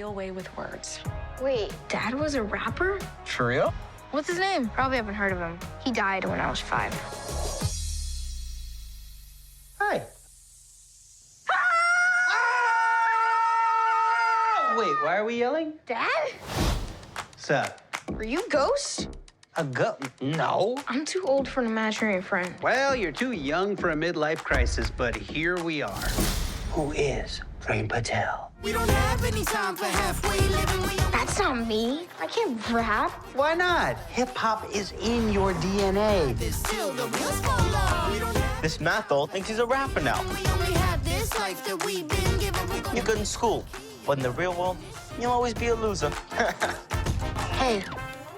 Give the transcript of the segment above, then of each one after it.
real way with words. Wait, Dad was a rapper? For real? What's his name? Probably haven't heard of him. He died when I was 5. Hi. Ah! Wait, why are we yelling? Dad? What's up? Were you Ghost? A goat? No. I'm too old for an imaginary friend. Well, you're too young for a midlife crisis, but here we are. Who is Prem Patel? We don't have any time for halfway living. That's not me. I can't rap. Why not? Hip-hop is in your DNA. This till the wheels fall off. We don't have This mathole thinks he's a rapper now. we only have this life that we've been given. You're good in school, but in the real world, you'll always be a loser. Hey,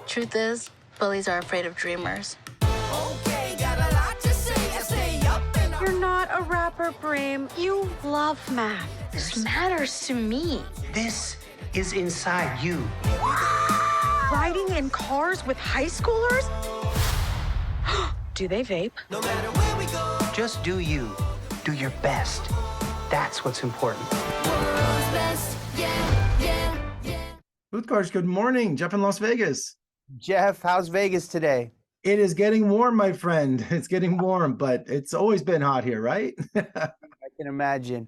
truth is, bullies are afraid of dreamers. Okay, got a lot to say. I stay up and You're not a rapper, Bream. You love math. This matters to me. This is inside you. Riding in cars with high schoolers? Do they vape? no matter where we go, Just do you. Do your best. That's what's important. world's best. Yeah, yeah, yeah. Utkarsh, good morning. Jeff in Las Vegas. Jeff, how's Vegas today? It is getting warm, my friend. It's getting warm, but it's always been hot here, right? I can imagine.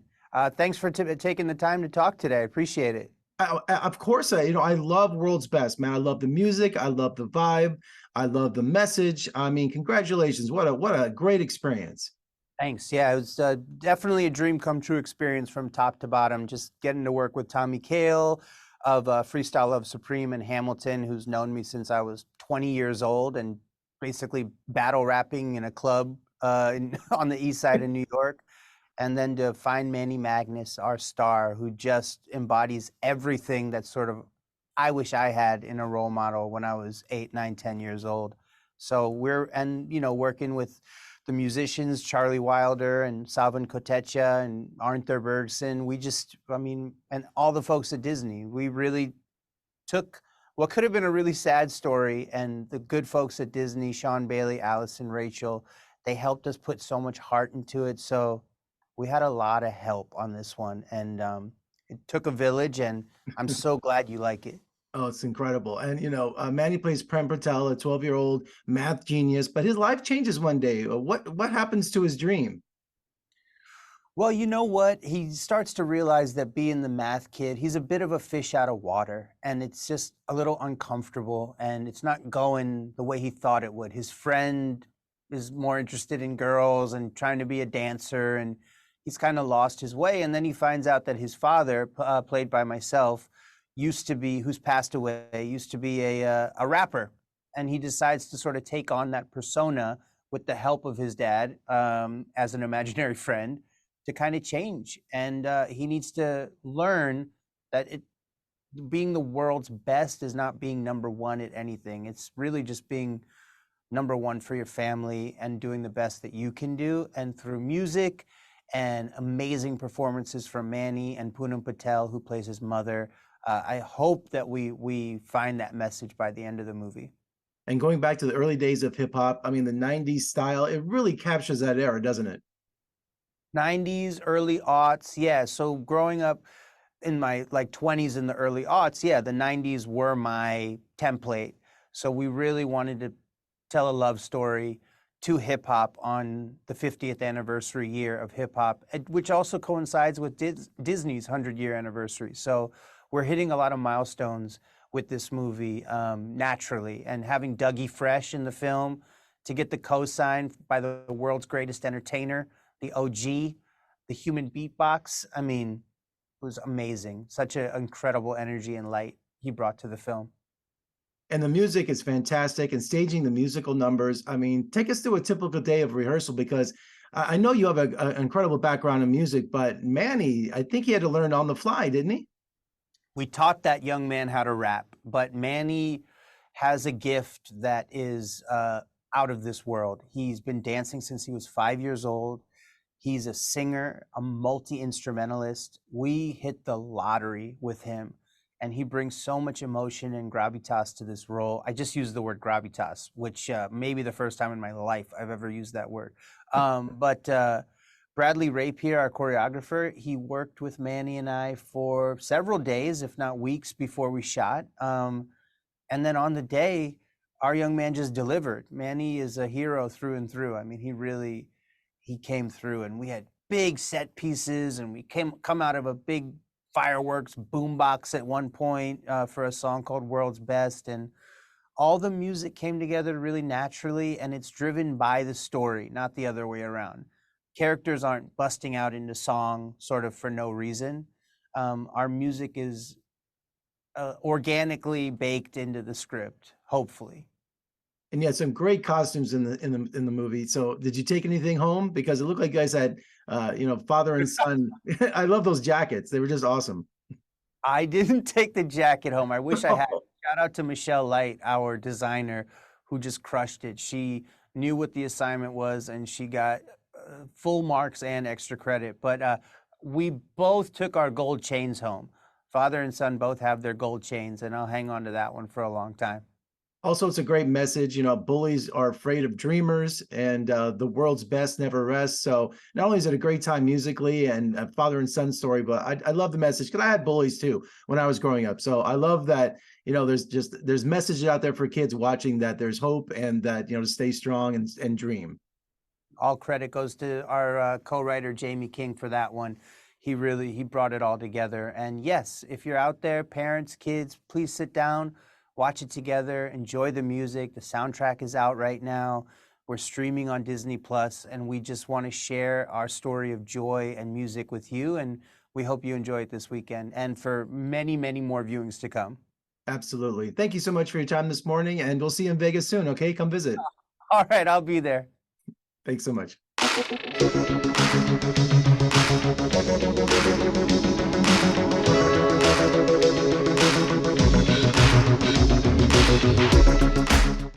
Thanks for taking the time to talk today. I appreciate it. Of course, I love World's Best, man. I love the music. I love the vibe. I love the message. I mean, congratulations. What a great experience. Thanks. Yeah, it was definitely a dream come true experience from top to bottom. Just getting to work with Tommy Kail of Freestyle Love Supreme and Hamilton, who's known me since I was 20 years old and basically battle rapping in a club on the east side of New York. And then to find Manny Magnus, our star, who just embodies everything that sort of I wish I had in a role model when I was 8, 9, 10 years old. So working with the musicians, Charlie Wilder and Salvin Kotecha and Arthur Bergson, and all the folks at Disney, we really took what could have been a really sad story, and the good folks at Disney, Sean Bailey, Allison, Rachel, they helped us put so much heart into it. So we had a lot of help on this one, and it took a village, and I'm so glad you like it. Oh, it's incredible. And, Manny plays Prem Patel, a 12-year-old math genius, but his life changes one day. What happens to his dream? Well, you know what? He starts to realize that being the math kid, he's a bit of a fish out of water, and it's just a little uncomfortable, and it's not going the way he thought it would. His friend is more interested in girls and trying to be a dancer, and he's kind of lost his way. And then he finds out that his father, played by myself, who's passed away, used to be a rapper. And he decides to sort of take on that persona with the help of his dad as an imaginary friend to kind of change. And he needs to learn that being the world's best is not being number one at anything. It's really just being number one for your family and doing the best that you can do. And through music and amazing performances from Manny and Poonam Patel, who plays his mother, I hope that we find that message by the end of the movie. And going back to the early days of hip hop, I mean, the 90s style, it really captures that era, doesn't it? 90s, early aughts, yeah. So growing up in my 20s in the early aughts, yeah, the 90s were my template. So we really wanted to tell a love story to hip hop on the 50th anniversary year of hip hop, which also coincides with Disney's 100-year anniversary. So we're hitting a lot of milestones with this movie naturally, and having Dougie Fresh in the film to get the cosign by the world's greatest entertainer, the OG, the human beatbox. I mean, it was amazing. Such an incredible energy and light he brought to the film. And the music is fantastic, and staging the musical numbers. I mean, take us through a typical day of rehearsal, because I know you have an incredible background in music, but Manny, I think he had to learn on the fly, didn't he? We taught that young man how to rap, but Manny has a gift that is out of this world. He's been dancing since he was 5 years old. He's a singer, a multi-instrumentalist. We hit the lottery with him, and he brings so much emotion and gravitas to this role. I just used the word gravitas, which may be the first time in my life I've ever used that word. But Bradley Rapier, our choreographer, he worked with Manny and I for several days, if not weeks, before we shot. And then on the day, our young man just delivered. Manny is a hero through and through. I mean, he came through, and we had big set pieces, and we come out of a big fireworks boombox at one point for a song called World's Best. And all the music came together really naturally, and it's driven by the story, not the other way around. Characters aren't busting out into song sort of for no reason. Our music is organically baked into the script, hopefully. And you had some great costumes in the movie. So did you take anything home? Because it looked like you guys had father and son. I love those jackets. They were just awesome. I didn't take the jacket home. I wish I had. Shout out to Michelle Light, our designer, who just crushed it. She knew what the assignment was, and she got full marks and extra credit. But we both took our gold chains home. Father and son both have their gold chains, and I'll hang on to that one for a long time. Also, it's a great message. Bullies are afraid of dreamers, and the world's best never rests. So not only is it a great time musically and a father and son story, but I love the message, because I had bullies too when I was growing up. So I love that, there's messages out there for kids watching, that there's hope, and that, to stay strong and dream. All credit goes to our co-writer, Jamie King, for that one. He brought it all together. And yes, if you're out there, parents, kids, please sit down, watch it together, enjoy the music. The soundtrack is out right now. We're streaming on Disney Plus, and we just want to share our story of joy and music with you. And we hope you enjoy it this weekend and for many, many more viewings to come. Absolutely. Thank you so much for your time this morning, and we'll see you in Vegas soon. Okay, come visit. All right, I'll be there. Thanks so much.